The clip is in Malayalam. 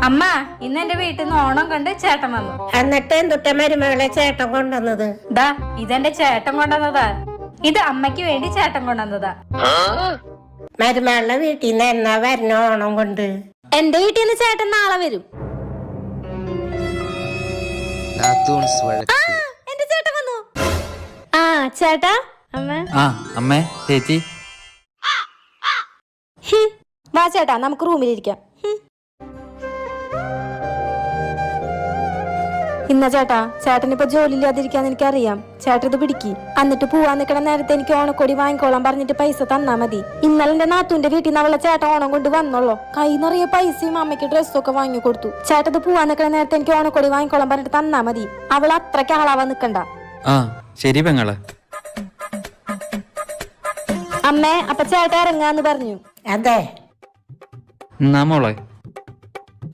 അമ്മ ഇന്ന് എന്റെ വീട്ടിൽ നിന്ന് ഓണം കണ്ട് ചേട്ടൻ വന്നു. എന്നിട്ട് എന്തുട്ട മരുമകളെ ചേട്ടൻ കൊണ്ടുവന്നത്? ദാ ഇതെന്റെ ചേട്ടൻ കൊണ്ടുവന്നതാ. ഇത് അമ്മയ്ക്ക് വേണ്ടി ചേട്ടൻ കൊണ്ടുവന്നതാ. മരുമകളുടെ വീട്ടിൽ നിന്ന് എന്നാ വരണ ഓണം കൊണ്ട്? എന്റെ വീട്ടിൽ നിന്ന് ചേട്ടൻ നാളെ വരും. എന്റെ ചേട്ടൻ വന്നു. ആ ചേട്ടാ അമ്മേ ചേച്ചി വാ ചേട്ടാ, നമുക്ക് റൂമിലിരിക്കാം. ഇന്ന ചേട്ടാ, ചേട്ടനിപ്പോ ജോലി ഇല്ലാതിരിക്കാന്ന് എനിക്കറിയാം. ചേട്ടൻ ഇത് പിടിക്ക്. എന്നിട്ട് പോവാൻ നിൽക്കണ നേരത്തെ എനിക്ക് ഓണക്കൊടി വാങ്ങിക്കോളാൻ പറഞ്ഞിട്ട് പൈസ തന്നാ മതി. ഇന്നലെ എന്റെ നാത്തൂന്റെ വീട്ടിൽ നിന്ന് അവളെ ചേട്ടൻ ഓണം കൊണ്ട് വന്നോളൂ. കൈ നിറയെ പൈസയും അമ്മയ്ക്ക് ഡ്രസ്സൊക്കെ വാങ്ങി കൊടുത്തു. ചേട്ടൻ ഇത് പോവാൻ നിൽക്കണ നേരത്തെ എനിക്ക് ഓണക്കൊടി വാങ്ങിക്കോളാൻ പറഞ്ഞിട്ട് തന്നാ മതി. അവൾ അത്രയ്ക്ക് ആളാവാൻ നിക്കണ്ട. ശരി പെങ്ങളെ. അമ്മേ, അപ്പൊ ചേട്ടൻ ഇറങ്ങാന്ന് പറഞ്ഞു. അതെ എന്നാ മോളെ